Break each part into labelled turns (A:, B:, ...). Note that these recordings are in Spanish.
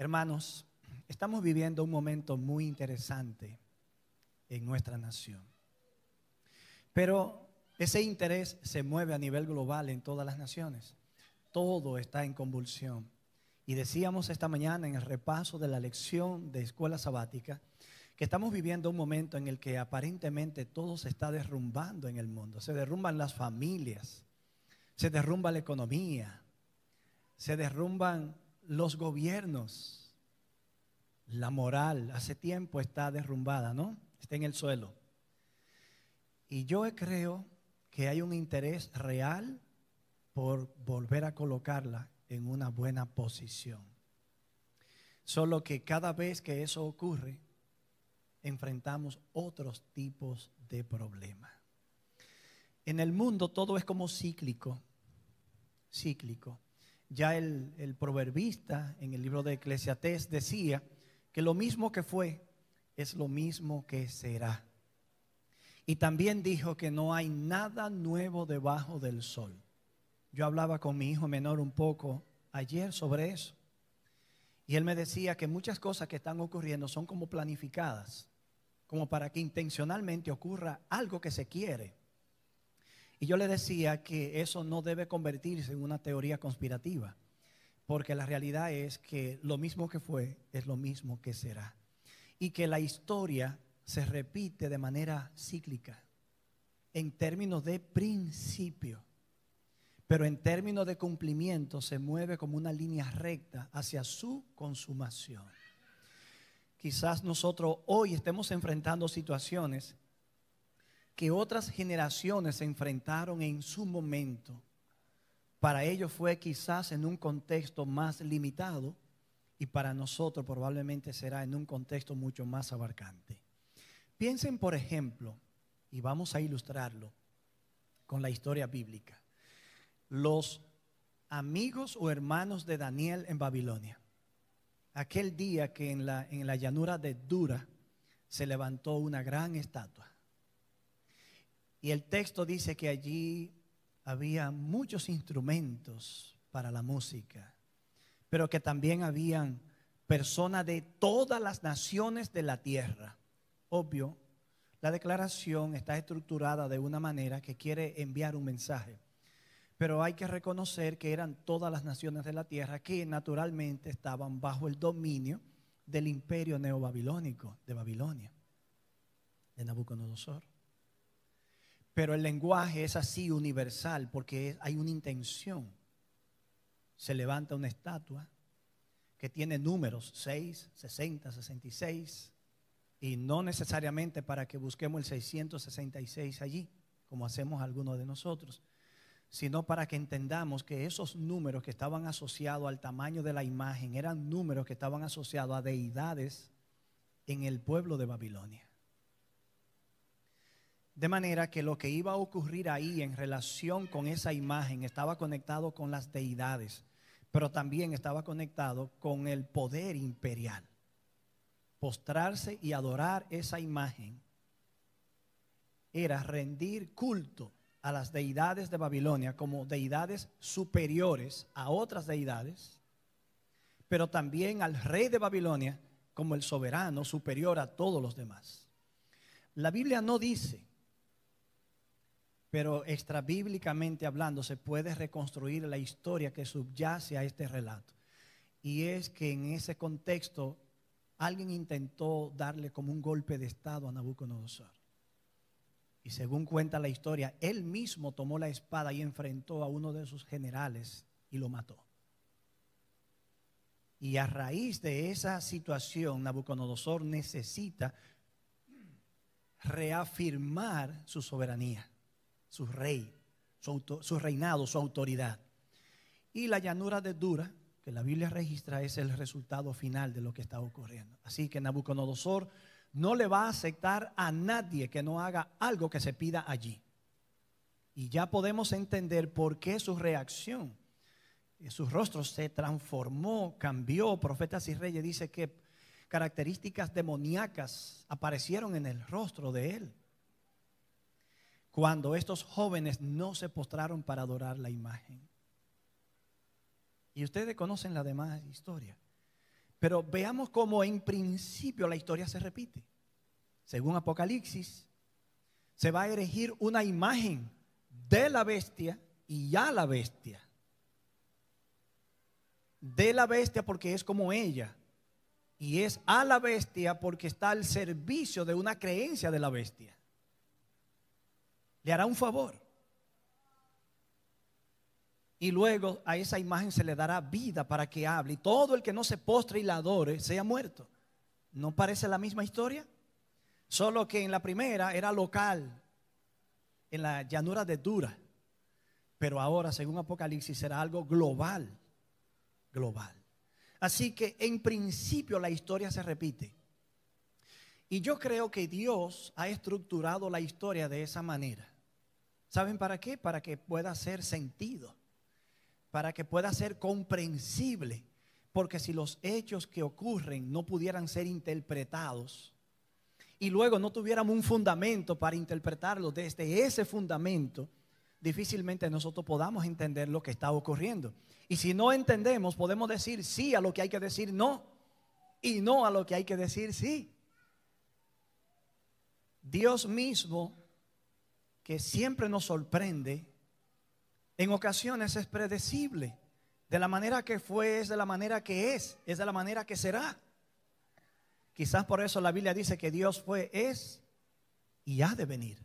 A: Hermanos, estamos viviendo un momento muy interesante en nuestra nación. Pero ese interés se mueve a nivel global en todas las naciones. Todo está en convulsión. Y decíamos esta mañana en el repaso de la lección de escuela sabática que estamos viviendo un momento en el que aparentemente todo se está derrumbando en el mundo. Se derrumban las familias, se derrumba la economía, se derrumban los gobiernos. La moral hace tiempo está derrumbada, ¿no? Está en el suelo. Y yo creo que hay un interés real por volver a colocarla en una buena posición. Solo que cada vez que eso ocurre, enfrentamos otros tipos de problemas. En el mundo todo es como cíclico. Ya el proverbista en el libro de Eclesiastés decía que lo mismo que fue es lo mismo que será. Y también dijo que no hay nada nuevo debajo del sol. Yo hablaba con mi hijo menor un poco ayer sobre eso. Y él me decía que muchas cosas que están ocurriendo son como planificadas, como para que intencionalmente ocurra algo que se quiere. Y yo le decía que eso no debe convertirse en una teoría conspirativa, porque la realidad es que lo mismo que fue es lo mismo que será. Y que la historia se repite de manera cíclica, en términos de principio, pero en términos de cumplimiento se mueve como una línea recta hacia su consumación. Quizás nosotros hoy estemos enfrentando situaciones que otras generaciones se enfrentaron en su momento. Para ellos fue quizás en un contexto más limitado y para nosotros probablemente será en un contexto mucho más abarcante. Piensen, por ejemplo, y vamos a ilustrarlo con la historia bíblica, los amigos o hermanos de Daniel en Babilonia. Aquel día que en la llanura de Dura se levantó una gran estatua. Y el texto dice que allí había muchos instrumentos para la música, pero que también habían personas de todas las naciones de la tierra. Obvio, la declaración está estructurada de una manera que quiere enviar un mensaje. Pero hay que reconocer que eran todas las naciones de la tierra que naturalmente estaban bajo el dominio del imperio neobabilónico de Babilonia, de Nabucodonosor. Pero el lenguaje es así universal porque hay una intención. Se levanta una estatua que tiene números 6, 60, 66 y no necesariamente para que busquemos el 666 allí, como hacemos algunos de nosotros, sino para que entendamos que esos números que estaban asociados al tamaño de la imagen eran números que estaban asociados a deidades en el pueblo de Babilonia. De manera que lo que iba a ocurrir ahí en relación con esa imagen estaba conectado con las deidades, pero también estaba conectado con el poder imperial. Postrarse y adorar esa imagen era rendir culto a las deidades de Babilonia como deidades superiores a otras deidades, pero también al rey de Babilonia como el soberano superior a todos los demás. La Biblia no dice, pero extrabíblicamente hablando se puede reconstruir la historia que subyace a este relato. Y es que en ese contexto alguien intentó darle como un golpe de estado a Nabucodonosor. Y según cuenta la historia, él mismo tomó la espada y enfrentó a uno de sus generales y lo mató. Y a raíz de esa situación, Nabucodonosor necesita reafirmar su soberanía, su rey, su reinado, su autoridad. Y la llanura de Dura, que la Biblia registra, es el resultado final de lo que está ocurriendo. Así que Nabucodonosor no le va a aceptar a nadie que no haga algo que se pida allí. Y ya podemos entender por qué su reacción, su rostro se transformó, cambió. Profetas y Reyes dice que características demoníacas aparecieron en el rostro de él cuando estos jóvenes no se postraron para adorar la imagen. Y ustedes conocen la demás historia. Pero veamos cómo en principio la historia se repite. Según Apocalipsis, se va a erigir una imagen de la bestia y a la bestia. De la bestia porque es como ella, y es a la bestia porque está al servicio de una creencia de la bestia. Le hará un favor. Y luego a esa imagen se le dará vida para que hable. Y todo el que no se postre y la adore sea muerto. ¿No parece la misma historia? Solo que en la primera era local, en la llanura de Dura. Pero ahora, según Apocalipsis, será algo global. Global. Así que en principio la historia se repite. Y yo creo que Dios ha estructurado la historia de esa manera. ¿Saben para qué? Para que pueda hacer sentido. Para que pueda ser comprensible. Porque si los hechos que ocurren no pudieran ser interpretados y luego no tuviéramos un fundamento para interpretarlo desde ese fundamento, difícilmente nosotros podamos entender lo que está ocurriendo. Y si no entendemos, podemos decir sí a lo que hay que decir no, y no a lo que hay que decir sí. Dios mismo, que siempre nos sorprende, en ocasiones es predecible. De la manera que fue, es de la manera que es de la manera que será. Quizás por eso la Biblia dice que Dios fue, es y ha de venir.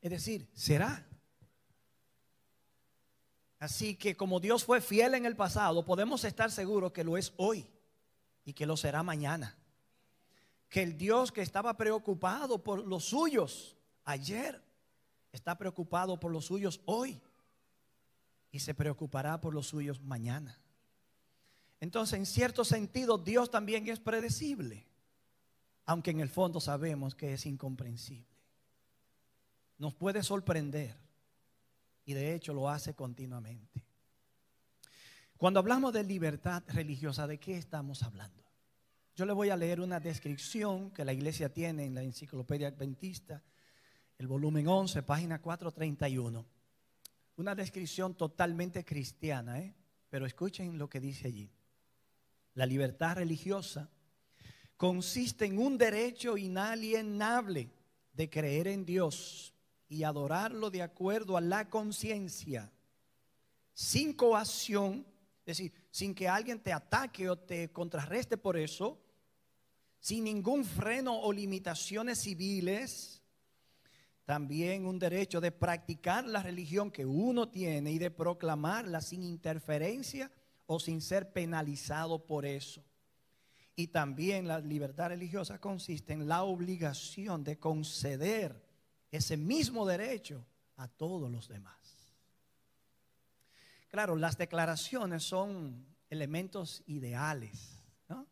A: Es decir, será. Así que como Dios fue fiel en el pasado, podemos estar seguros que lo es hoy y que lo será mañana. Que el Dios que estaba preocupado por los suyos ayer, está preocupado por los suyos hoy y se preocupará por los suyos mañana. Entonces, en cierto sentido, Dios también es predecible, aunque en el fondo sabemos que es incomprensible. Nos puede sorprender y de hecho lo hace continuamente. Cuando hablamos de libertad religiosa, ¿de qué estamos hablando? Yo le voy a leer una descripción que la iglesia tiene en la Enciclopedia Adventista, el volumen 11, página 431. Una descripción totalmente cristiana, pero escuchen lo que dice allí. La libertad religiosa consiste en un derecho inalienable de creer en Dios y adorarlo de acuerdo a la conciencia, sin coacción, es decir, sin que alguien te ataque o te contrarreste por eso, sin ningún freno o limitaciones civiles. También un derecho de practicar la religión que uno tiene y de proclamarla sin interferencia o sin ser penalizado por eso. Y también la libertad religiosa consiste en la obligación de conceder ese mismo derecho a todos los demás. Claro, las declaraciones son elementos ideales, ¿no?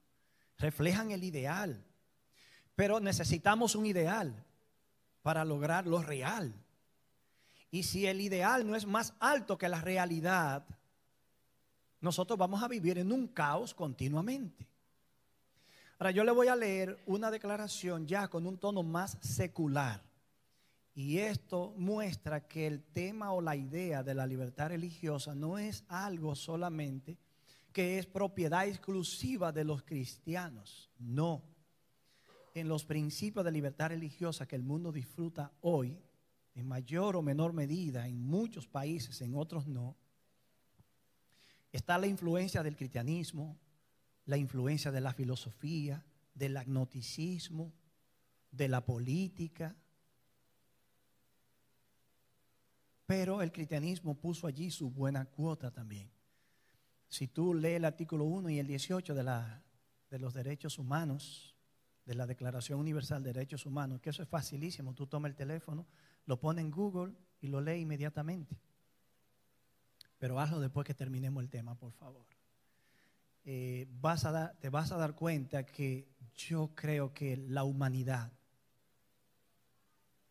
A: Reflejan el ideal, pero necesitamos un ideal para lograr lo real. Y si el ideal no es más alto que la realidad, nosotros vamos a vivir en un caos continuamente. Ahora yo le voy a leer una declaración ya con un tono más secular. Y esto muestra que el tema o la idea de la libertad religiosa no es algo solamente que es propiedad exclusiva de los cristianos. No. En los principios de libertad religiosa que el mundo disfruta hoy, en mayor o menor medida, en muchos países, en otros no, está la influencia del cristianismo, la influencia de la filosofía, del agnosticismo, de la política. Pero el cristianismo puso allí su buena cuota también. Si tú lees el artículo 1 y el 18 de los derechos humanos, de la Declaración Universal de Derechos Humanos, que eso es facilísimo, tú tomas el teléfono, lo pones en Google y lo lees inmediatamente. Pero hazlo después que terminemos el tema, por favor. Te vas a dar cuenta que yo creo que la humanidad,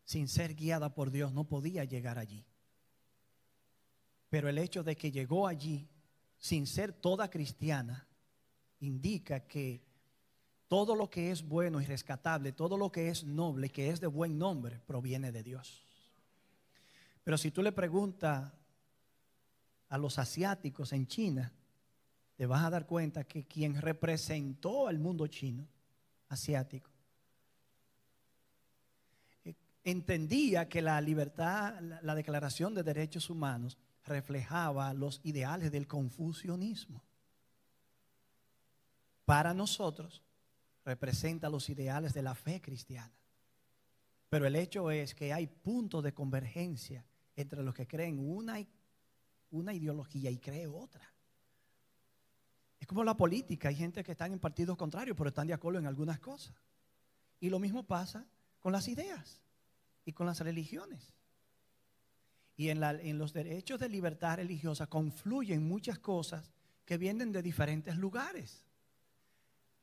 A: sin ser guiada por Dios, no podía llegar allí. Pero el hecho de que llegó allí, sin ser toda cristiana, indica que todo lo que es bueno y rescatable, todo lo que es noble, que es de buen nombre, proviene de Dios. Pero si tú le preguntas a los asiáticos en China, te vas a dar cuenta que quien representó al mundo chino, asiático, entendía que la libertad, la Declaración de Derechos Humanos reflejaba los ideales del confucianismo. Para nosotros representa los ideales de la fe cristiana. Pero el hecho es que hay puntos de convergencia entre los que creen una ideología y creen otra. Es como la política, hay gente que están en partidos contrarios, pero están de acuerdo en algunas cosas. Y lo mismo pasa con las ideas y con las religiones. Y en los derechos de libertad religiosa confluyen muchas cosas que vienen de diferentes lugares.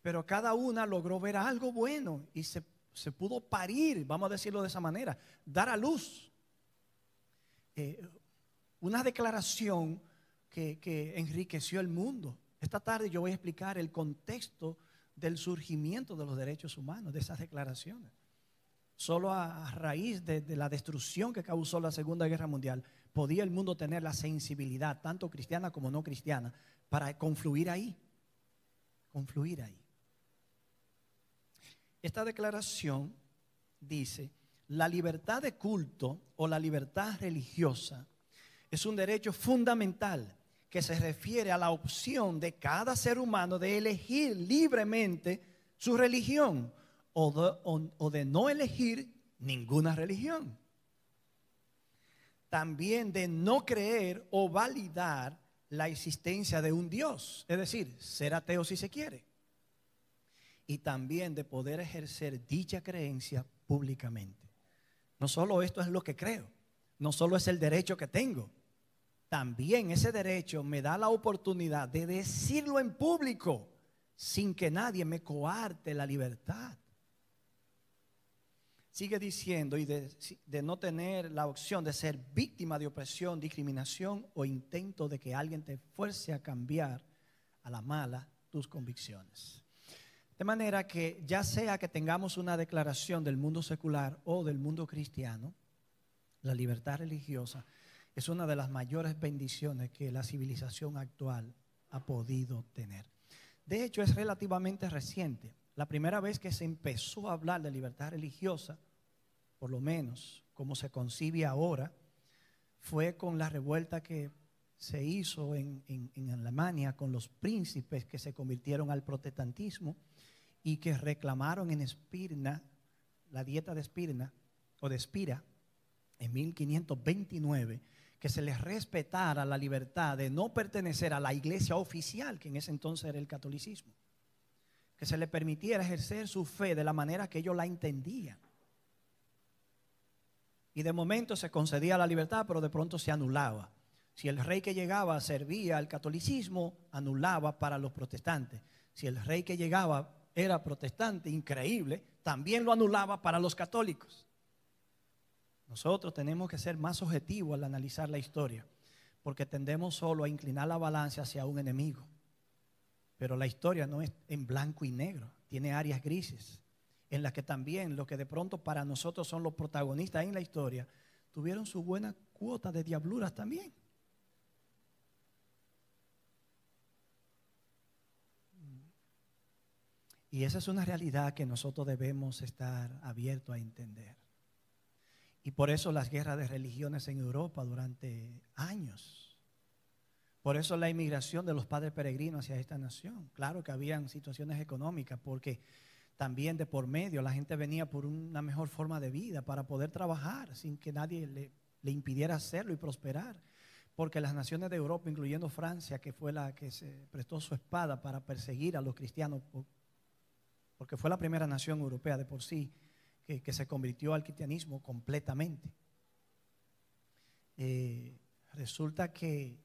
A: Pero cada una logró ver algo bueno y se pudo parir, vamos a decirlo de esa manera, dar a luz. Una declaración que enriqueció el mundo. Esta tarde yo voy a explicar el contexto del surgimiento de los derechos humanos, de esas declaraciones. Solo a raíz de la destrucción que causó la Segunda Guerra Mundial, podía el mundo tener la sensibilidad, tanto cristiana como no cristiana, para confluir ahí. Confluir ahí. Esta declaración dice: la libertad de culto o la libertad religiosa es un derecho fundamental que se refiere a la opción de cada ser humano de elegir libremente su religión o de no elegir ninguna religión. También de no creer o validar la existencia de un Dios, es decir, ser ateo si se quiere. Y también de poder ejercer dicha creencia públicamente. No solo esto es lo que creo, no solo es el derecho que tengo, también ese derecho me da la oportunidad de decirlo en público sin que nadie me coarte la libertad. Sigue diciendo, y de no tener la opción de ser víctima de opresión, discriminación o intento de que alguien te fuerce a cambiar a la mala tus convicciones. De manera que ya sea que tengamos una declaración del mundo secular o del mundo cristiano, la libertad religiosa es una de las mayores bendiciones que la civilización actual ha podido tener. De hecho, es relativamente reciente. La primera vez que se empezó a hablar de libertad religiosa, por lo menos como se concibe ahora, fue con la revuelta que se hizo en Alemania con los príncipes que se convirtieron al protestantismo y que reclamaron en Esmirna, la dieta de Esmirna o de Espira, en 1529, que se les respetara la libertad de no pertenecer a la iglesia oficial, que en ese entonces era el catolicismo, que se les permitiera ejercer su fe de la manera que ellos la entendían. Y de momento se concedía la libertad, pero de pronto se anulaba. Si el rey que llegaba servía al catolicismo, anulaba para los protestantes. Si el rey que llegaba era protestante, increíble, también lo anulaba para los católicos. Nosotros tenemos que ser más objetivos al analizar la historia, porque tendemos solo a inclinar la balanza hacia un enemigo. Pero la historia no es en blanco y negro, tiene áreas grises, en las que también lo que de pronto para nosotros son los protagonistas en la historia, tuvieron su buena cuota de diabluras también. Y esa es una realidad que nosotros debemos estar abiertos a entender. Y por eso las guerras de religiones en Europa durante años. Por eso la inmigración de los padres peregrinos hacia esta nación. Claro que habían situaciones económicas, porque también de por medio la gente venía por una mejor forma de vida para poder trabajar sin que nadie le impidiera hacerlo y prosperar. Porque las naciones de Europa, incluyendo Francia, que fue la que se prestó su espada para perseguir a los cristianos, porque fue la primera nación europea de por sí que se convirtió al cristianismo completamente. Resulta que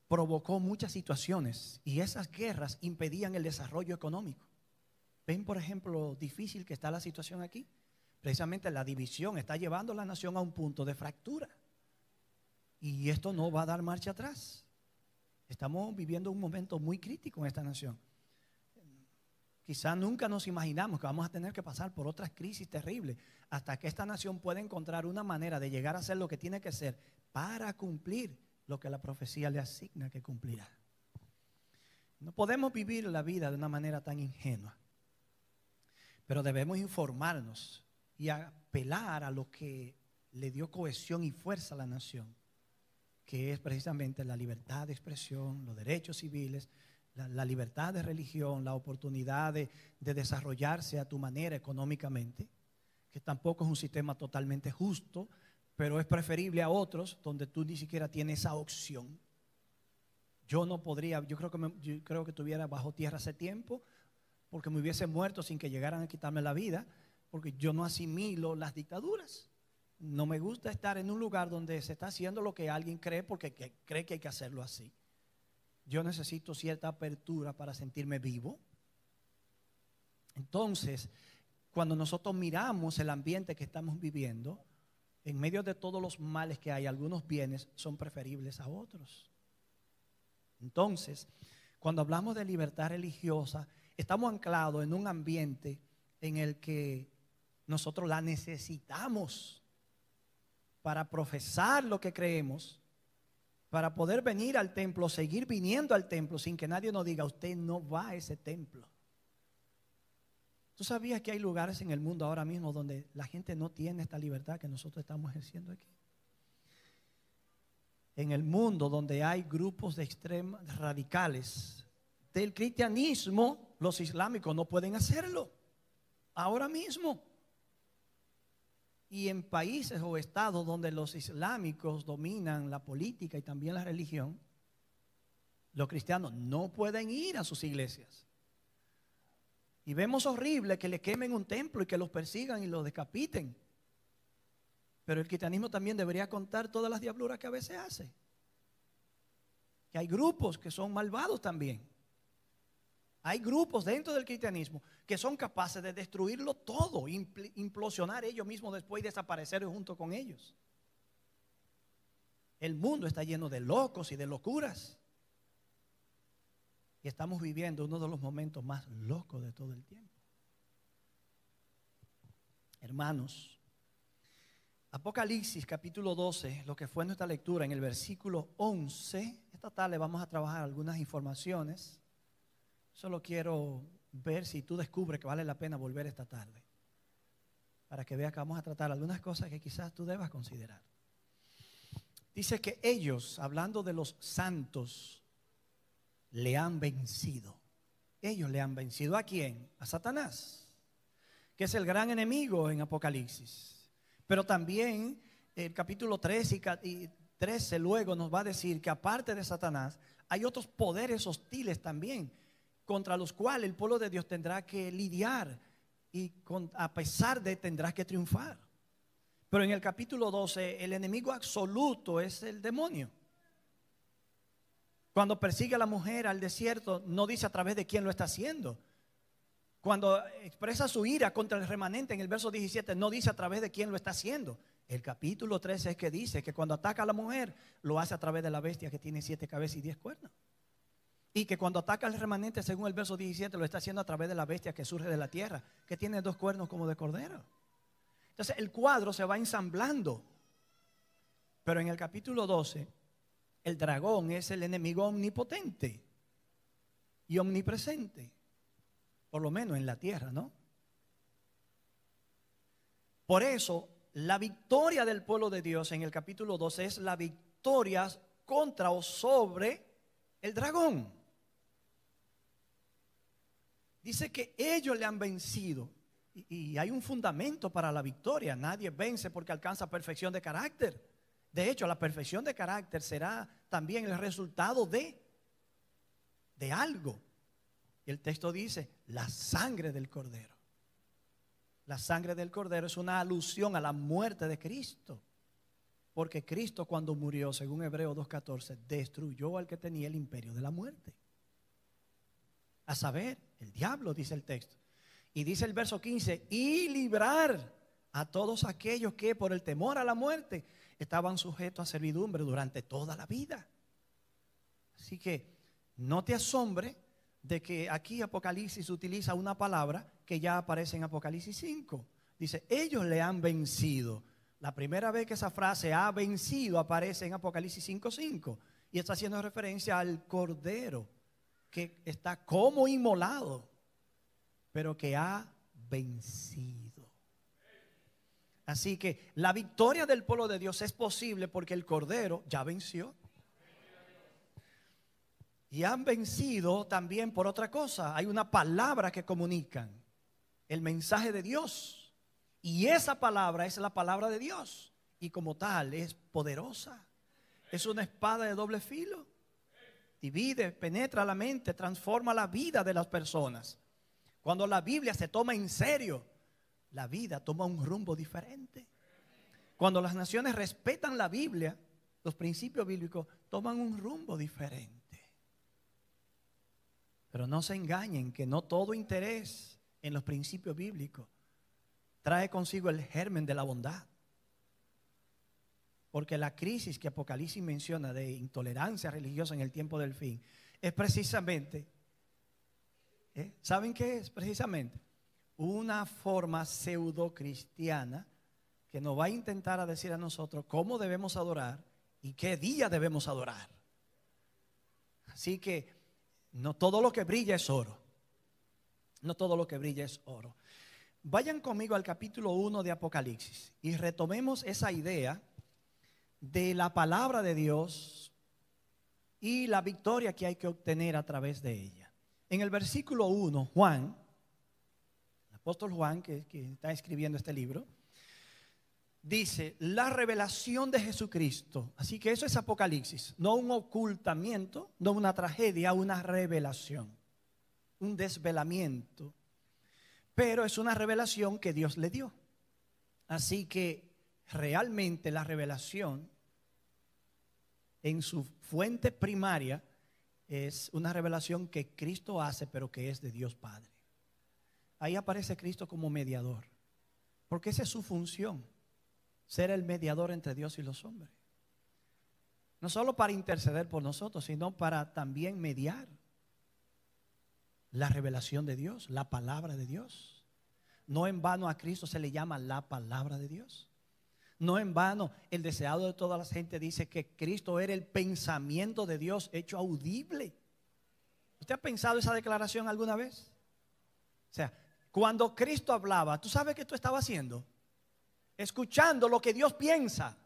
A: provocó muchas situaciones y esas guerras impedían el desarrollo económico. ¿Ven, por ejemplo, lo difícil que está la situación aquí? Precisamente la división está llevando a la nación a un punto de fractura. Y esto no va a dar marcha atrás. Estamos viviendo un momento muy crítico en esta nación. Quizá nunca nos imaginamos que vamos a tener que pasar por otras crisis terribles hasta que esta nación pueda encontrar una manera de llegar a ser lo que tiene que ser para cumplir lo que la profecía le asigna que cumplirá. No podemos vivir la vida de una manera tan ingenua, pero debemos informarnos y apelar a lo que le dio cohesión y fuerza a la nación, que es precisamente la libertad de expresión, los derechos civiles, la libertad de religión, la oportunidad de desarrollarse a tu manera económicamente, que tampoco es un sistema totalmente justo, pero es preferible a otros donde tú ni siquiera tienes esa opción. Yo no podría, yo creo que estuviera bajo tierra hace tiempo, porque me hubiese muerto sin que llegaran a quitarme la vida, porque yo no asimilo las dictaduras. No me gusta estar en un lugar donde se está haciendo lo que alguien cree porque cree que hay que hacerlo así. Yo necesito cierta apertura para sentirme vivo. Entonces, cuando nosotros miramos el ambiente que estamos viviendo, en medio de todos los males que hay, algunos bienes son preferibles a otros. Entonces, cuando hablamos de libertad religiosa, estamos anclados en un ambiente en el que nosotros la necesitamos para profesar lo que creemos, para poder venir al templo, seguir viniendo al templo sin que nadie nos diga, usted no va a ese templo. ¿Tú sabías que hay lugares en el mundo ahora mismo donde la gente no tiene esta libertad que nosotros estamos ejerciendo aquí? En el mundo donde hay grupos de extremos radicales del cristianismo, los islámicos no pueden hacerlo ahora mismo. Y en países o estados donde los islámicos dominan la política y también la religión, los cristianos no pueden ir a sus iglesias. Y vemos horrible que le quemen un templo y que los persigan y los decapiten. Pero el cristianismo también debería contar todas las diabluras que a veces hace. Que hay grupos que son malvados también. Hay grupos dentro del cristianismo que son capaces de destruirlo todo, implosionar ellos mismos después y desaparecer junto con ellos. El mundo está lleno de locos y de locuras. Y estamos viviendo uno de los momentos más locos de todo el tiempo. Hermanos, Apocalipsis capítulo 12, lo que fue nuestra lectura en el versículo 11. Esta tarde vamos a trabajar algunas informaciones. Solo quiero ver si tú descubres que vale la pena volver esta tarde, para que veas que vamos a tratar algunas cosas que quizás tú debas considerar. Dice que ellos, hablando de los santos, le han vencido. Ellos le han vencido. ¿A quién? A Satanás, que es el gran enemigo en Apocalipsis. Pero también el capítulo 13 y 13 luego nos va a decir que aparte de Satanás hay otros poderes hostiles también, contra los cuales el pueblo de Dios tendrá que lidiar y a pesar de tendrá que triunfar. Pero en el capítulo 12 el enemigo absoluto es el demonio. Cuando persigue a la mujer al desierto, no dice a través de quién lo está haciendo. Cuando expresa su ira contra el remanente en el verso 17, no dice a través de quién lo está haciendo. El capítulo 13 es que dice que cuando ataca a la mujer, lo hace a través de la bestia que tiene 7 cabezas y 10 cuernos. Y que cuando ataca al remanente, según el verso 17, lo está haciendo a través de la bestia que surge de la tierra, que tiene 2 cuernos como de cordero. Entonces el cuadro se va ensamblando. Pero en el capítulo 12, el dragón es el enemigo omnipotente y omnipresente, por lo menos en la tierra, ¿no? Por eso, la victoria del pueblo de Dios en el capítulo 12 es la victoria contra o sobre el dragón. Dice que ellos le han vencido y hay un fundamento para la victoria. Nadie vence porque alcanza perfección de carácter. De hecho, la perfección de carácter será también el resultado de algo. Y el texto dice, la sangre del Cordero. La sangre del Cordero es una alusión a la muerte de Cristo. Porque Cristo cuando murió, según Hebreos 2:14, destruyó al que tenía el imperio de la muerte. A saber, el diablo, dice el texto. Y dice el verso 15, y librar a todos aquellos que por el temor a la muerte estaban sujetos a servidumbre durante toda la vida. Así que no te asombre de que aquí Apocalipsis utiliza una palabra que ya aparece en Apocalipsis 5. Dice, ellos le han vencido. La primera vez que esa frase ha vencido aparece en Apocalipsis 5:5 y está haciendo referencia al Cordero. que está como inmolado, pero que ha vencido. Así que la victoria del pueblo de Dios es posible porque el Cordero ya venció. Y han vencido también por otra cosa. Hay una palabra que comunican, el mensaje de Dios. Y esa palabra es la palabra de Dios. Y como tal es poderosa. Es una espada de doble filo. Divide, penetra la mente, transforma la vida de las personas. Cuando la Biblia se toma en serio, la vida toma un rumbo diferente. Cuando las naciones respetan la Biblia, los principios bíblicos toman un rumbo diferente. Pero no se engañen que no todo interés en los principios bíblicos trae consigo el germen de la bondad. Porque la crisis que Apocalipsis menciona de intolerancia religiosa en el tiempo del fin es precisamente, ¿saben qué es? Precisamente una forma pseudo cristiana que nos va a intentar a decir a nosotros cómo debemos adorar y qué día debemos adorar. Así que no todo lo que brilla es oro. No todo lo que brilla es oro. Vayan conmigo al capítulo 1 de Apocalipsis y retomemos esa idea de la palabra de Dios y la victoria que hay que obtener a través de ella. En el versículo 1, Juan, el apóstol Juan, que está escribiendo este libro, dice, la revelación de Jesucristo. Así que eso es Apocalipsis, no un ocultamiento, no una tragedia, una revelación, un desvelamiento. Pero es una revelación que Dios le dio. Así que realmente la revelación en su fuente primaria es una revelación que Cristo hace, pero que es de Dios Padre. Ahí aparece Cristo como mediador, porque esa es su función, ser el mediador entre Dios y los hombres. No solo para interceder por nosotros, sino para también mediar la revelación de Dios, la palabra de Dios. No en vano a Cristo se le llama la palabra de Dios. No en vano el deseado de toda la gente dice que Cristo era el pensamiento de Dios hecho audible. ¿Usted ha pensado esa declaración alguna vez? O sea, cuando Cristo hablaba, ¿tú sabes qué tú estabas haciendo? Escuchando lo que Dios piensa.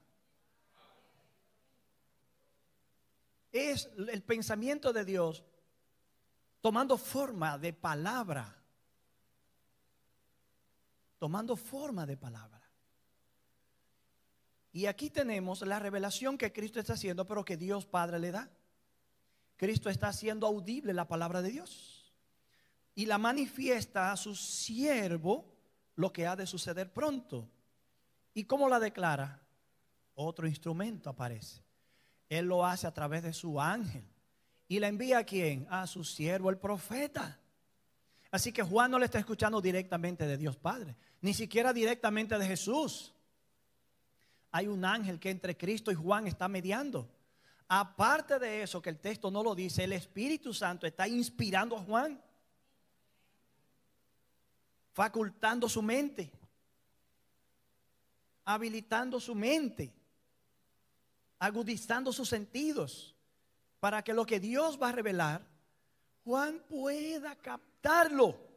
A: Es el pensamiento de Dios tomando forma de palabra. Tomando forma de palabra. Y aquí tenemos la revelación que Cristo está haciendo, pero que Dios Padre le da. Cristo está haciendo audible la palabra de Dios y la manifiesta a su siervo lo que ha de suceder pronto. ¿Y cómo la declara? Otro instrumento aparece. Él lo hace a través de su ángel. ¿Y la envía a quién? A su siervo, el profeta. Así que Juan no le está escuchando directamente de Dios Padre, ni siquiera directamente de Jesús. Hay un ángel que entre Cristo y Juan está mediando. Aparte de eso, que el texto no lo dice, el Espíritu Santo está inspirando a Juan, facultando su mente, habilitando su mente, agudizando sus sentidos, para que lo que Dios va a revelar, Juan pueda captarlo.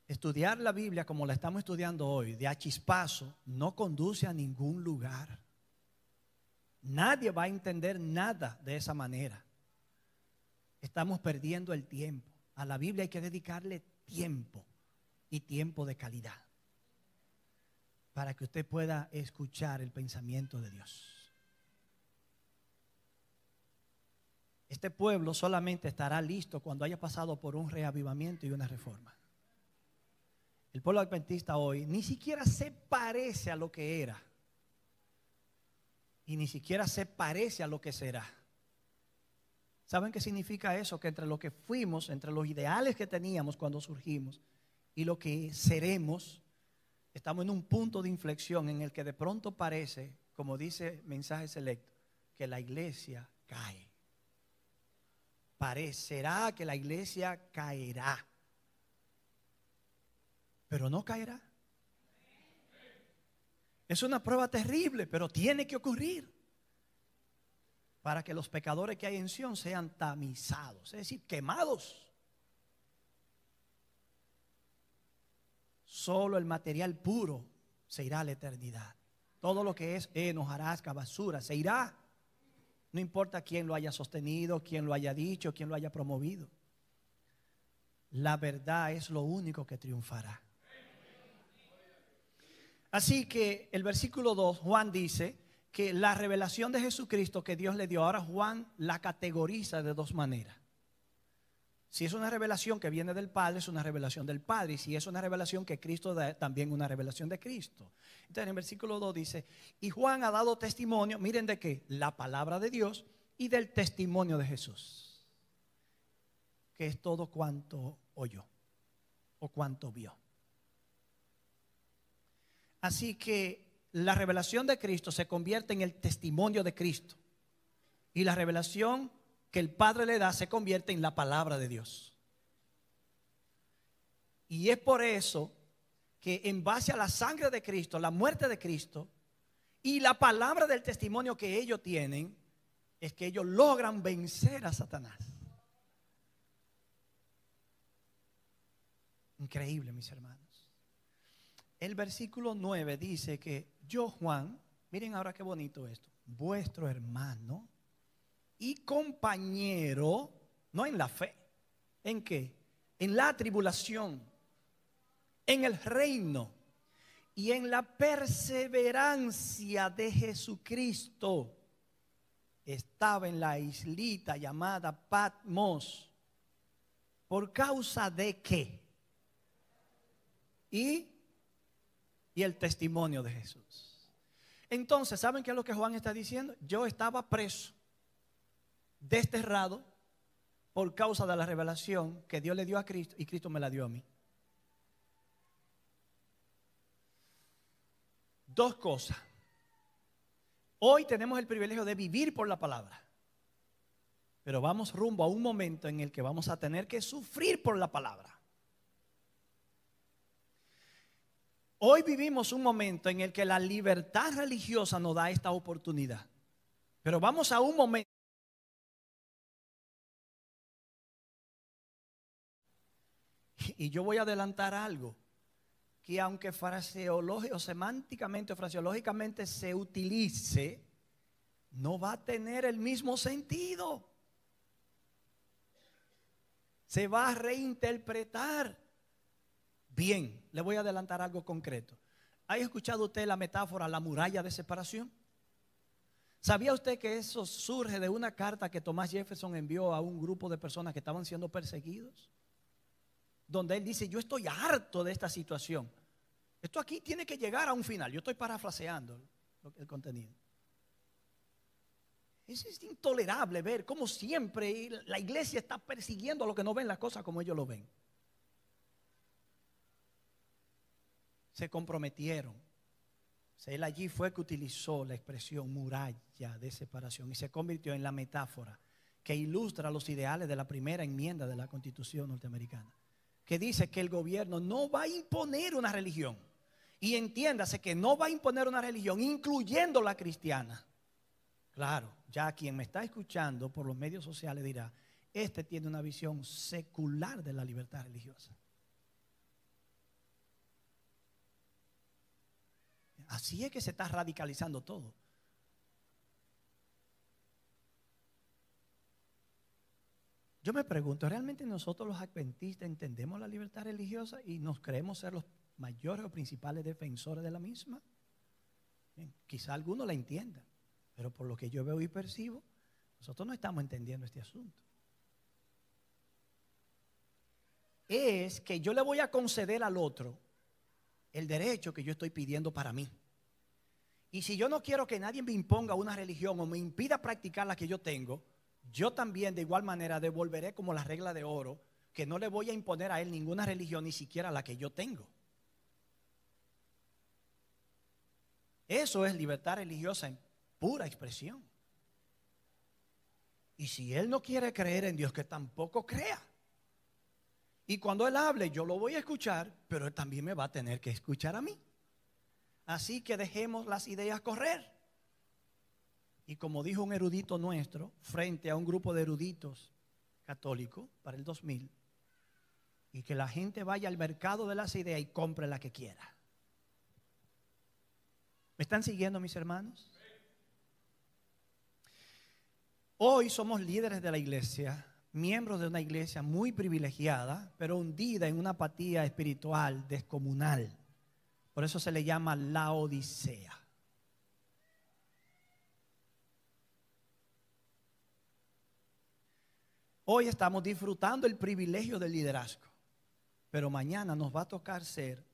A: Estudiar la Biblia como la estamos estudiando hoy, de a chispazo, no conduce a ningún lugar. Nadie va a entender nada de esa manera. Estamos perdiendo el tiempo. A la Biblia hay que dedicarle tiempo, y tiempo de calidad, para que usted pueda escuchar el pensamiento de Dios. Este pueblo solamente estará listo cuando haya pasado por un reavivamiento y una reforma. El pueblo adventista hoy ni siquiera se parece a lo que era, y ni siquiera se parece a lo que será. ¿Saben qué significa eso? Que entre lo que fuimos, entre los ideales que teníamos cuando surgimos y lo que seremos, estamos en un punto de inflexión en el que de pronto parece, como dice Mensaje Selecto, que la iglesia cae. Parecerá que la iglesia caerá, pero no caerá. Es una prueba terrible, pero tiene que ocurrir para que los pecadores que hay en Sión sean tamizados, es decir, quemados. Solo el material puro se irá a la eternidad. Todo lo que es hojarasca, basura, se irá. No importa quién lo haya sostenido, quién lo haya dicho, quién lo haya promovido. La verdad es lo único que triunfará. Así que el versículo 2, Juan dice que la revelación de Jesucristo que Dios le dio, ahora Juan la categoriza de dos maneras. Si es una revelación que viene del Padre, es una revelación del Padre. Y si es una revelación que Cristo da, también una revelación de Cristo. Entonces en el versículo 2 dice, y Juan ha dado testimonio, miren de qué, la palabra de Dios y del testimonio de Jesús, que es todo cuanto oyó o cuanto vio. Así que la revelación de Cristo se convierte en el testimonio de Cristo. Y la revelación que el Padre le da se convierte en la palabra de Dios. Y es por eso que en base a la sangre de Cristo, la muerte de Cristo y la palabra del testimonio que ellos tienen, es que ellos logran vencer a Satanás. Increíble, mis hermanos. El versículo 9 dice que yo, Juan, miren ahora qué bonito esto, vuestro hermano y compañero, no en la fe, ¿en qué? En la tribulación, en el reino y en la perseverancia de Jesucristo. Estaba en la islita llamada Patmos. ¿Por causa de qué? Y el testimonio de Jesús. Entonces, ¿saben qué es lo que Juan está diciendo? Yo estaba preso, desterrado, por causa de la revelación que Dios le dio a Cristo y Cristo me la dio a mí. Dos cosas. Hoy tenemos el privilegio de vivir por la palabra, pero vamos rumbo a un momento en el que vamos a tener que sufrir por la palabra. Hoy vivimos un momento en el que la libertad religiosa nos da esta oportunidad, pero vamos a un momento. Y yo voy a adelantar algo, que aunque fraseológico o semánticamente o fraseológicamente se utilice, no va a tener el mismo sentido. Se va a reinterpretar. Bien, le voy a adelantar algo concreto. ¿Ha escuchado usted la metáfora, la muralla de separación? ¿Sabía usted que eso surge de una carta que Thomas Jefferson envió a un grupo de personas que estaban siendo perseguidos? Donde él dice, yo estoy harto de esta situación. Esto aquí tiene que llegar a un final. Yo estoy parafraseando el contenido. Es intolerable ver cómo siempre la iglesia está persiguiendo a los que no ven las cosas como ellos lo ven. Se comprometieron. Él allí fue que utilizó la expresión muralla de separación y se convirtió en la metáfora que ilustra los ideales de la primera enmienda de la Constitución norteamericana, que dice que el gobierno no va a imponer una religión. Y entiéndase que no va a imponer una religión, incluyendo la cristiana. Claro, ya quien me está escuchando por los medios sociales dirá, este tiene una visión secular de la libertad religiosa. Así es que se está radicalizando todo. Yo me pregunto, ¿realmente nosotros los adventistas entendemos la libertad religiosa y nos creemos ser los mayores o principales defensores de la misma? Bien, quizá algunos la entiendan, pero por lo que yo veo y percibo, nosotros no estamos entendiendo este asunto. Es que yo le voy a conceder al otro el derecho que yo estoy pidiendo para mí. Y si yo no quiero que nadie me imponga una religión o me impida practicar la que yo tengo, yo también de igual manera devolveré como la regla de oro, que no le voy a imponer a él ninguna religión, ni siquiera la que yo tengo. Eso es libertad religiosa en pura expresión. Y si él no quiere creer en Dios, que tampoco crea. Y cuando él hable, yo lo voy a escuchar, pero él también me va a tener que escuchar a mí. Así que dejemos las ideas correr. Y como dijo un erudito nuestro, frente a un grupo de eruditos católicos para el 2000, y que la gente vaya al mercado de las ideas y compre la que quiera. ¿Me están siguiendo, mis hermanos? Hoy somos líderes de la iglesia, miembros de una iglesia muy privilegiada, pero hundida en una apatía espiritual descomunal. Por eso se le llama la Odisea. Hoy estamos disfrutando el privilegio del liderazgo, pero mañana nos va a tocar ser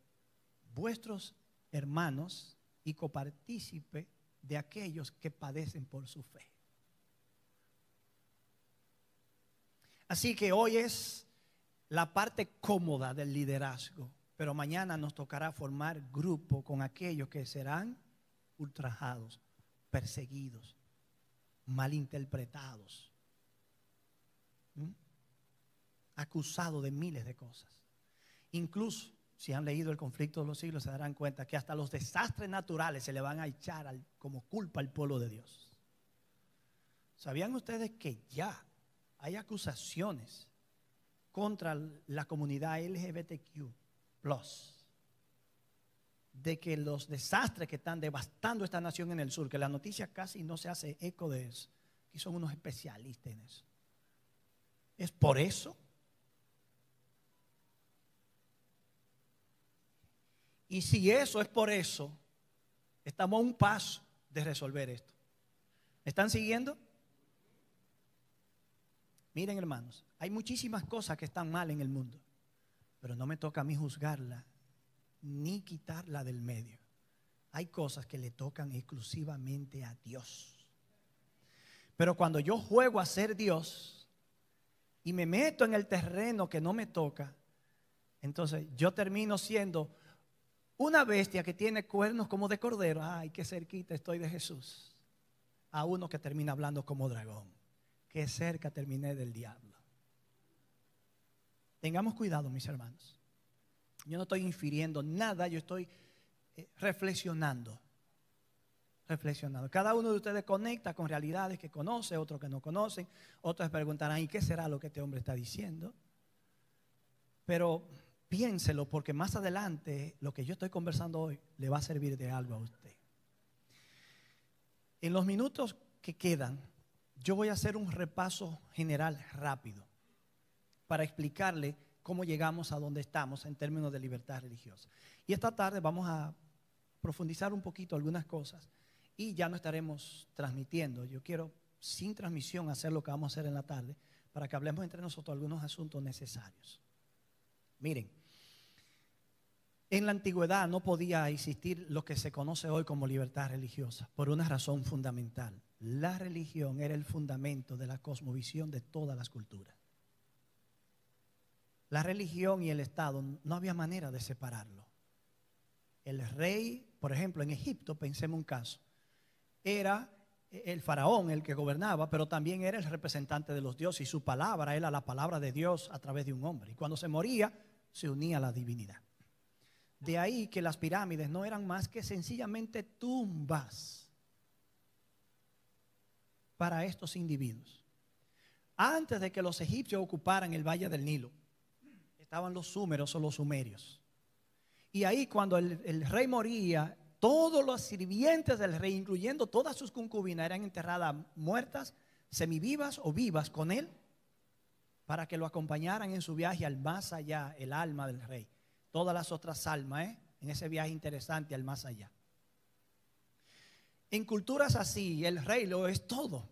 A: vuestros hermanos y copartícipe de aquellos que padecen por su fe. Así que hoy es la parte cómoda del liderazgo, pero mañana nos tocará formar grupo con aquellos que serán ultrajados, perseguidos, malinterpretados, acusados de miles de cosas. Incluso, si han leído El conflicto de los siglos, se darán cuenta que hasta los desastres naturales se le van a echar como culpa al pueblo de Dios. ¿Sabían ustedes que ya hay acusaciones contra la comunidad LGBTQ+, de que los desastres que están devastando esta nación en el sur, que la noticia casi no se hace eco de eso, y son unos especialistas en eso? ¿Es por eso? Y si eso es por eso, estamos a un paso de resolver esto. ¿Me están siguiendo? Miren, hermanos, hay muchísimas cosas que están mal en el mundo, pero no me toca a mí juzgarla ni quitarla del medio. Hay cosas que le tocan exclusivamente a Dios. Pero cuando yo juego a ser Dios y me meto en el terreno que no me toca, entonces yo termino siendo una bestia que tiene cuernos como de cordero. Ay, qué cerquita estoy de Jesús. A uno que termina hablando como dragón. Qué cerca terminé del diablo. Tengamos cuidado, mis hermanos. Yo no estoy infiriendo nada, yo estoy reflexionando. Cada uno de ustedes conecta con realidades que conoce, otros que no conocen. Otros preguntarán, ¿y qué será lo que este hombre está diciendo? Pero piénselo, porque más adelante lo que yo estoy conversando hoy le va a servir de algo a usted. En los minutos que quedan, yo voy a hacer un repaso general rápido para explicarle cómo llegamos a donde estamos en términos de libertad religiosa. Y esta tarde vamos a profundizar un poquito algunas cosas y ya no estaremos transmitiendo. Yo quiero, sin transmisión, hacer lo que vamos a hacer en la tarde para que hablemos entre nosotros algunos asuntos necesarios. Miren, en la antigüedad no podía existir lo que se conoce hoy como libertad religiosa por una razón fundamental. La religión era el fundamento de la cosmovisión de todas las culturas. La religión y el Estado no había manera de separarlo. El rey, por ejemplo, en Egipto, pensemos un caso, era el faraón el que gobernaba, pero también era el representante de los dioses y su palabra era la palabra de Dios a través de un hombre. Y cuando se moría, se unía a la divinidad. De ahí que las pirámides no eran más que sencillamente tumbas para estos individuos. Antes de que los egipcios ocuparan el valle del Nilo, estaban los súmeros o los sumerios. Y ahí cuando el rey moría, todos los sirvientes del rey, incluyendo todas sus concubinas, eran enterradas muertas, semivivas o vivas con él, para que lo acompañaran en su viaje al más allá, el alma del rey. Todas las otras almas, en ese viaje interesante al más allá. En culturas así, el rey lo es todo,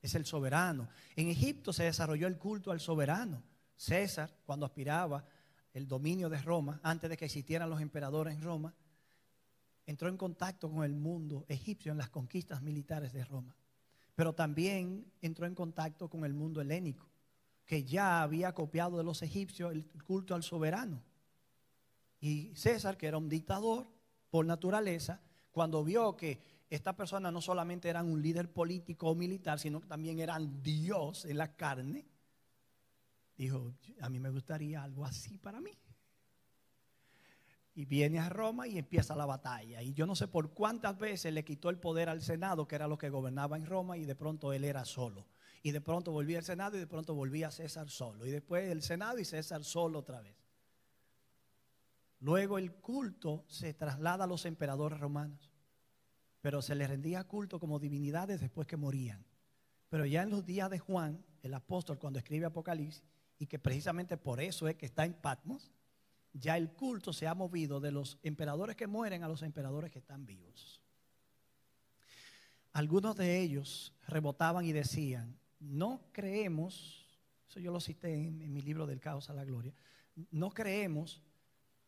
A: es el soberano. En Egipto se desarrolló el culto al soberano. César, cuando aspiraba el dominio de Roma, antes de que existieran los emperadores en Roma, entró en contacto con el mundo egipcio en las conquistas militares de Roma. Pero también entró en contacto con el mundo helénico, que ya había copiado de los egipcios el culto al soberano. Y César, que era un dictador por naturaleza, cuando vio que estas personas no solamente eran un líder político o militar, sino que también eran Dios en la carne, dijo, a mí me gustaría algo así para mí. Y viene a Roma y empieza la batalla. Y yo no sé por cuántas veces le quitó el poder al Senado, que era lo que gobernaba en Roma, y de pronto él era solo. Y de pronto volvía al Senado y de pronto volvía a César solo. Y después el Senado y César solo otra vez. Luego el culto se traslada a los emperadores romanos. Pero se les rendía culto como divinidades después que morían. Pero ya en los días de Juan, el apóstol, cuando escribe Apocalipsis, y que precisamente por eso es que está en Patmos, ya el culto se ha movido de los emperadores que mueren a los emperadores que están vivos. Algunos de ellos rebotaban y decían, no creemos, eso yo lo cité en mi libro del Caos a la Gloria, no creemos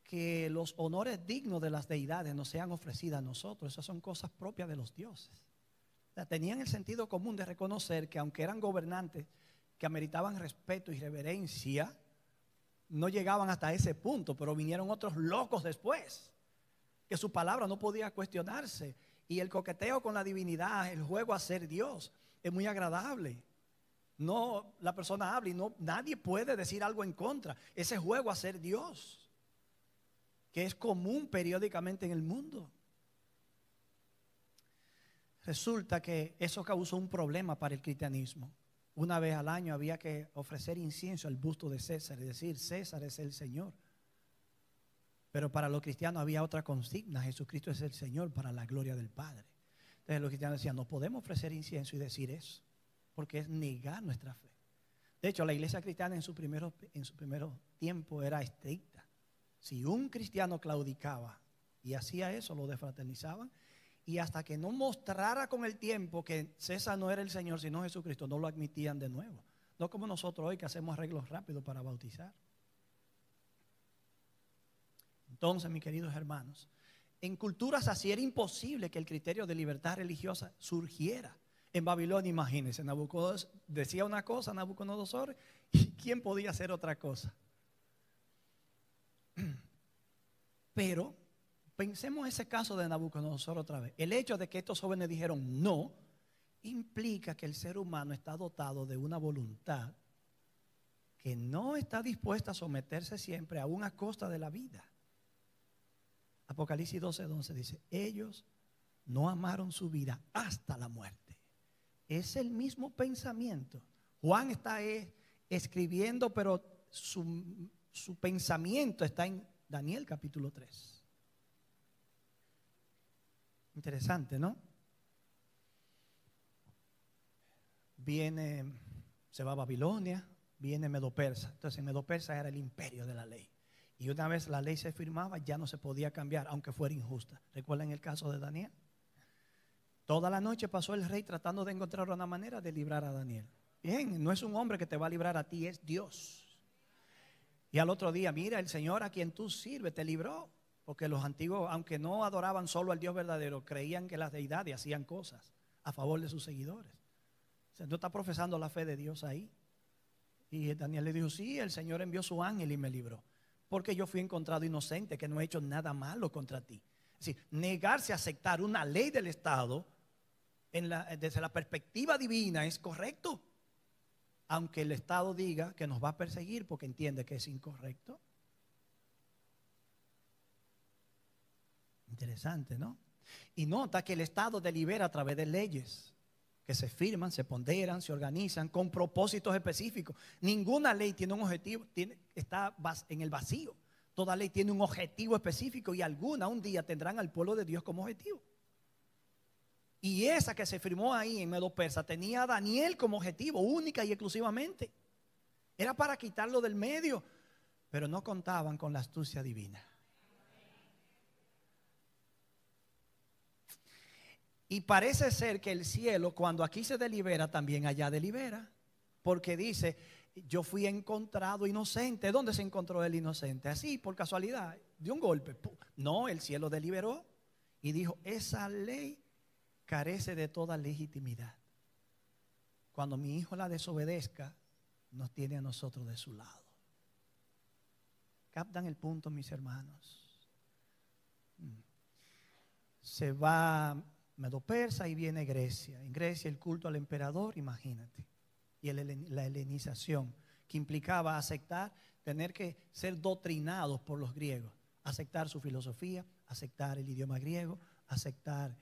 A: que los honores dignos de las deidades nos sean ofrecidos a nosotros. Esas son cosas propias de los dioses. O sea, tenían el sentido común de reconocer que aunque eran gobernantes que ameritaban respeto y reverencia, no llegaban hasta ese punto, pero vinieron otros locos después, que su palabra no podía cuestionarse. Y el coqueteo con la divinidad, el juego a ser Dios, es muy agradable. No, la persona habla y no, nadie puede decir algo en contra. Ese juego a ser Dios, que es común periódicamente en el mundo. Resulta que eso causó un problema para el cristianismo. Una vez al año había que ofrecer incienso al busto de César y decir, César es el Señor. Pero para los cristianos había otra consigna, Jesucristo es el Señor para la gloria del Padre. Entonces los cristianos decían, no podemos ofrecer incienso y decir eso, porque es negar nuestra fe. De hecho, la iglesia cristiana en su primer tiempo era estricta. Si un cristiano claudicaba y hacía eso, lo desfraternizaban. Y hasta que no mostrara con el tiempo que César no era el Señor, sino Jesucristo, no lo admitían de nuevo. No como nosotros hoy que hacemos arreglos rápidos para bautizar. Entonces, mis queridos hermanos, en culturas así era imposible que el criterio de libertad religiosa surgiera. En Babilonia, imagínense, Nabucodonosor decía una cosa, Nabucodonosor, ¿y quién podía hacer otra cosa? Pero pensemos ese caso de Nabucodonosor otra vez. El hecho de que estos jóvenes dijeron no, implica que el ser humano está dotado de una voluntad que no está dispuesta a someterse siempre aún a costa de la vida. Apocalipsis 12:11 dice, ellos no amaron su vida hasta la muerte. Es el mismo pensamiento. Juan está escribiendo, pero su pensamiento está en Daniel capítulo 3. Interesante, ¿no? Se va a Babilonia, viene Medo-Persa. Entonces Medo-Persa era el imperio de la ley. Y una vez la ley se firmaba, ya no se podía cambiar, aunque fuera injusta. ¿Recuerdan el caso de Daniel? Toda la noche pasó el rey tratando de encontrar una manera de librar a Daniel. Bien, no es un hombre que te va a librar a ti, es Dios. Y al otro día, mira, el Señor a quien tú sirves te libró. Porque los antiguos, aunque no adoraban solo al Dios verdadero, creían que las deidades hacían cosas a favor de sus seguidores. O sea, no está profesando la fe de Dios ahí. Y Daniel le dijo, sí, el Señor envió su ángel y me libró. Porque yo fui encontrado inocente, que no he hecho nada malo contra ti. Es decir, negarse a aceptar una ley del Estado desde la perspectiva divina es correcto. Aunque el Estado diga que nos va a perseguir porque entiende que es incorrecto. Interesante, ¿no? Y nota que el Estado delibera a través de leyes que se firman, se ponderan, se organizan con propósitos específicos. Ninguna ley tiene un objetivo, está en el vacío. Toda ley tiene un objetivo específico y alguna un día tendrán al pueblo de Dios como objetivo. Y esa que se firmó ahí en Medo-Persa tenía a Daniel como objetivo, única y exclusivamente. Era para quitarlo del medio, pero no contaban con la astucia divina. Y parece ser que el cielo, cuando aquí se delibera, también allá delibera. Porque dice, yo fui encontrado inocente. ¿Dónde se encontró el inocente? Así, por casualidad, de un golpe. No, el cielo deliberó y dijo, esa ley carece de toda legitimidad. Cuando mi hijo la desobedezca, nos tiene a nosotros de su lado. ¿Captan el punto, mis hermanos? Se va Medo-Persa y viene Grecia. En Grecia el culto al emperador, imagínate. Y la helenización, que implicaba aceptar, tener que ser doctrinados por los griegos. aceptar su filosofía, aceptar el idioma griego, aceptar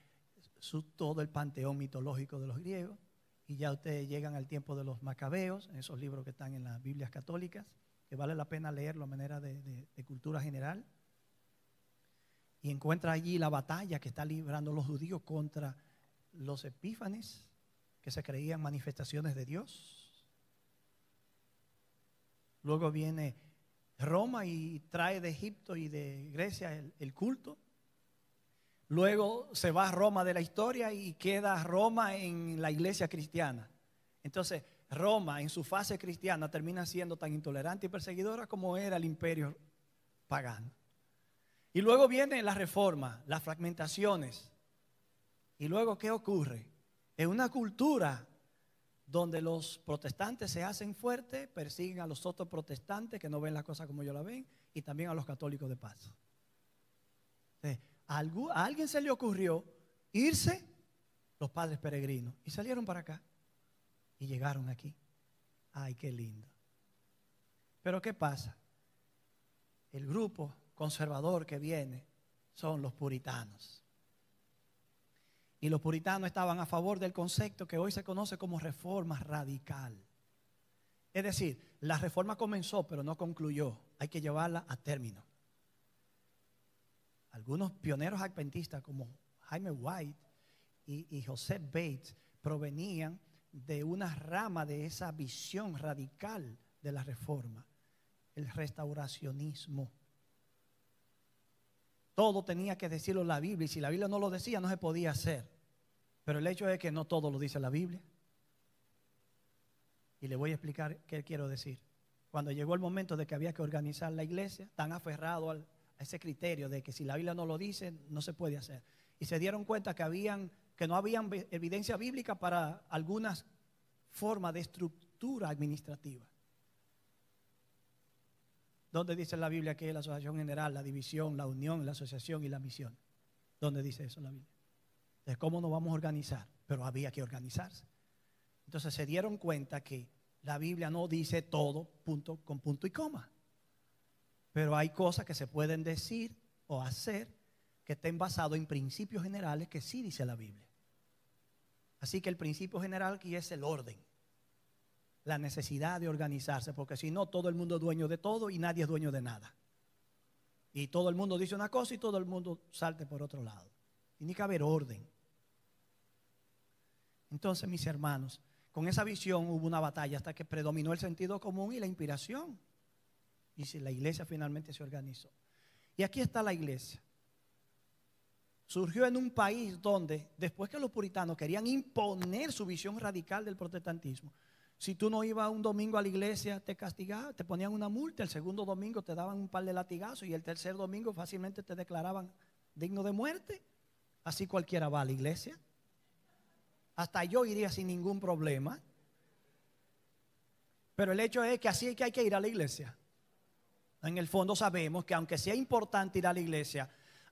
A: todo el panteón mitológico de los griegos. Y ya ustedes llegan al tiempo de los macabeos, en esos libros que están en las Biblias católicas, que vale la pena leerlo a manera de cultura general. Y encuentra allí la batalla que están librando los judíos contra los epífanes, que se creían manifestaciones de Dios. Luego viene Roma y trae de Egipto y de Grecia el culto. Luego se va a Roma de la historia y queda Roma en la iglesia cristiana. Entonces Roma en su fase cristiana termina siendo tan intolerante y perseguidora como era el imperio pagano. Y luego viene la reforma, las fragmentaciones. Y luego, ¿qué ocurre? En una cultura donde los protestantes se hacen fuertes, persiguen a los otros protestantes que no ven las cosas como ellos la ven, y también a los católicos de paso. A alguien se le ocurrió irse los padres peregrinos y salieron para acá y llegaron aquí. Ay, qué lindo. Pero ¿qué pasa? El grupo conservador que viene son los puritanos. Y los puritanos estaban a favor del concepto que hoy se conoce como reforma radical. Es decir, la reforma comenzó pero no concluyó. Hay que llevarla a término. Algunos pioneros adventistas como Jaime White y Joseph Bates provenían de una rama de esa visión radical de la reforma, el restauracionismo. Todo tenía que decirlo la Biblia, y si la Biblia no lo decía no se podía hacer. Pero el hecho es que no todo lo dice la Biblia. Y le voy a explicar qué quiero decir. Cuando llegó el momento de que había que organizar la iglesia, tan aferrado a ese criterio de que si la Biblia no lo dice, no se puede hacer. Y se dieron cuenta que no había evidencia bíblica para algunas formas de estructura administrativa. ¿Dónde dice la Biblia que es la asociación general, la división, la unión, la asociación y la misión? ¿Dónde dice eso la Biblia? Entonces, ¿cómo nos vamos a organizar? Pero había que organizarse. Entonces se dieron cuenta que la Biblia no dice todo con punto y coma. Pero hay cosas que se pueden decir o hacer que estén basados en principios generales que sí dice la Biblia. Así que el principio general aquí es el orden. La necesidad de organizarse, porque si no, todo el mundo es dueño de todo y nadie es dueño de nada. Y todo el mundo dice una cosa y todo el mundo salte por otro lado. Tiene que haber orden. Entonces, mis hermanos, con esa visión hubo una batalla hasta que predominó el sentido común y la inspiración. Y si la iglesia finalmente se organizó. Y aquí está la iglesia. Surgió en un país donde, después que los puritanos querían imponer su visión radical del protestantismo, si tú no ibas un domingo a la iglesia, te castigaban, te ponían una multa. El segundo domingo te daban un par de latigazos y el tercer domingo fácilmente te declaraban digno de muerte. Así cualquiera va a la iglesia. Hasta yo iría sin ningún problema. Pero el hecho es que así es que hay que ir a la iglesia. En el fondo sabemos que aunque sea importante ir a la iglesia,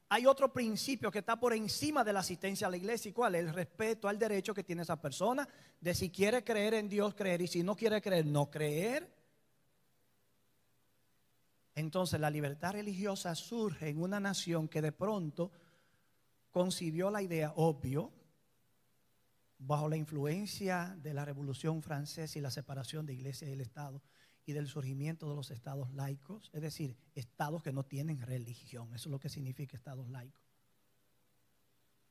A: hay otro principio que está por encima de la asistencia a la iglesia. ¿Y cuál es? El respeto al derecho que tiene esa persona de si quiere creer en Dios, creer, y si no quiere creer, no creer. Entonces la libertad religiosa surge en una nación que de pronto concibió la idea, obvio, bajo la influencia de la Revolución Francesa y la separación de iglesia y el Estado, y del surgimiento de los estados laicos, es decir, estados que no tienen religión. Eso es lo que significa estados laicos,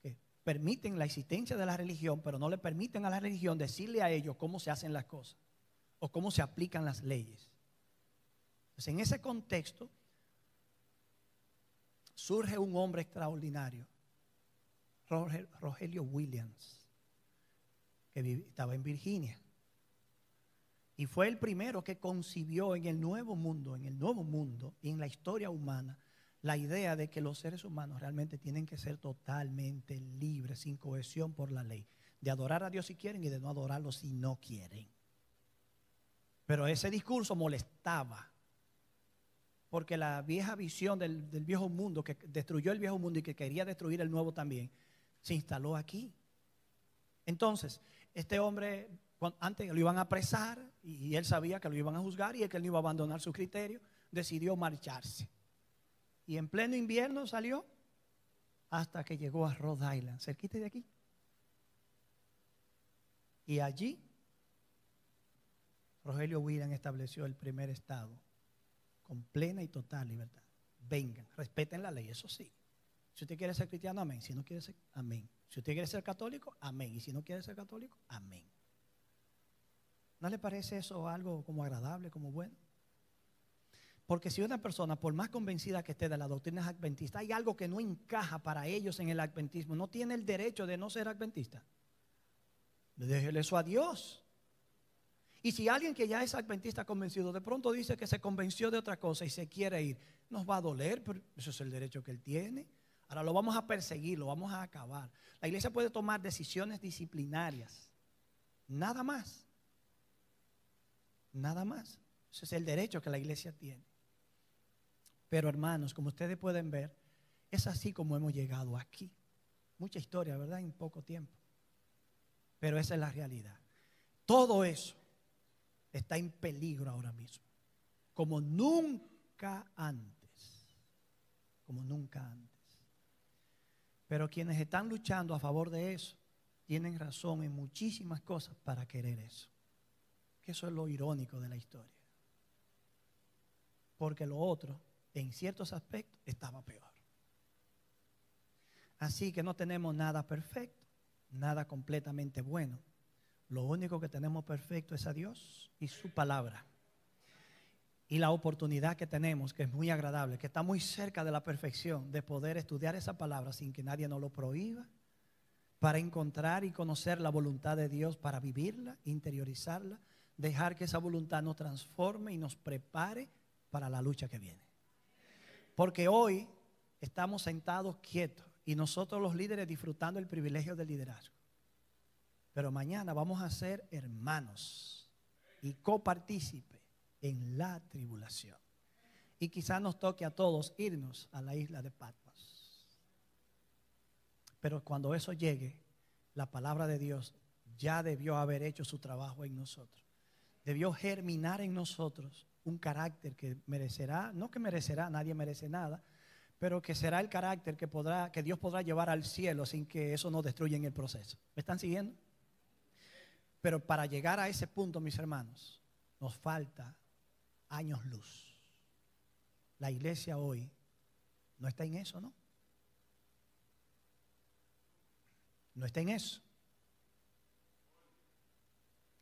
A: que permiten la existencia de la religión, pero no le permiten a la religión decirle a ellos cómo se hacen las cosas o cómo se aplican las leyes. Entonces, en ese contexto surge un hombre extraordinario, Rogelio Williams, que estaba en Virginia. Y fue el primero que concibió en el nuevo mundo y en la historia humana, la idea de que los seres humanos realmente tienen que ser totalmente libres, sin cohesión por la ley, de adorar a Dios si quieren y de no adorarlo si no quieren. Pero ese discurso molestaba, porque la vieja visión del viejo mundo, que destruyó el viejo mundo y que quería destruir el nuevo también, se instaló aquí. Entonces, este hombre, antes lo iban a apresar y él sabía que lo iban a juzgar y que él no iba a abandonar su criterio, decidió marcharse. Y en pleno invierno salió hasta que llegó a Rhode Island, cerquita de aquí. Y allí Rogelio Wheelan estableció el primer estado con plena y total libertad. Vengan, respeten la ley, eso sí. Si usted quiere ser cristiano, amén. Si no quiere ser, amén. Si usted quiere ser católico, amén. Y si no quiere ser católico, amén. ¿No le parece eso algo como agradable, como bueno? Porque si una persona, por más convencida que esté de las doctrinas adventistas, hay algo que no encaja para ellos en el adventismo, no tiene el derecho de no ser adventista. Déjele eso a Dios. Y si alguien que ya es adventista convencido de pronto dice que se convenció de otra cosa y se quiere ir, nos va a doler, pero eso es el derecho que él tiene. Ahora lo vamos a perseguir, lo vamos a acabar. La iglesia puede tomar decisiones disciplinarias, nada más. Nada más. Ese es el derecho que la iglesia tiene. Pero hermanos, como ustedes pueden ver, es así como hemos llegado aquí. Mucha historia, ¿verdad? En poco tiempo. Pero esa es la realidad. Todo eso está en peligro ahora mismo. Como nunca antes. Como nunca antes. Pero quienes están luchando a favor de eso, tienen razón en muchísimas cosas para querer eso. Que eso es lo irónico de la historia. Porque lo otro, en ciertos aspectos, estaba peor. Así que no tenemos nada perfecto, nada completamente bueno. Lo único que tenemos perfecto es a Dios y su palabra. Y la oportunidad que tenemos, que es muy agradable, que está muy cerca de la perfección, de poder estudiar esa palabra sin que nadie nos lo prohíba, para encontrar y conocer la voluntad de Dios, para vivirla, interiorizarla, dejar que esa voluntad nos transforme y nos prepare para la lucha que viene. Porque hoy estamos sentados quietos y nosotros los líderes disfrutando el privilegio del liderazgo. Pero mañana vamos a ser hermanos y copartícipes en la tribulación. Y quizás nos toque a todos irnos a la isla de Patmos. Pero cuando eso llegue, la palabra de Dios ya debió haber hecho su trabajo en nosotros. Debió germinar en nosotros un carácter que merecerá, no que merecerá, nadie merece nada, pero que será el carácter que Dios podrá llevar al cielo sin que eso nos destruya en el proceso. ¿Me están siguiendo? Pero para llegar a ese punto, mis hermanos, nos falta años luz. La iglesia hoy no está en eso, ¿no? No está en eso.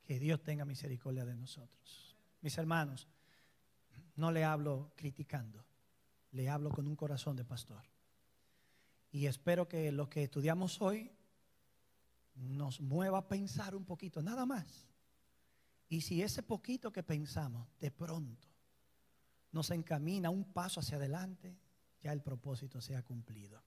A: Que Dios tenga misericordia de nosotros. Mis hermanos, no le hablo criticando, le hablo con un corazón de pastor. Y espero que lo que estudiamos hoy nos mueva a pensar un poquito, nada más. Y si ese poquito que pensamos de pronto nos encamina un paso hacia adelante, ya el propósito se ha cumplido.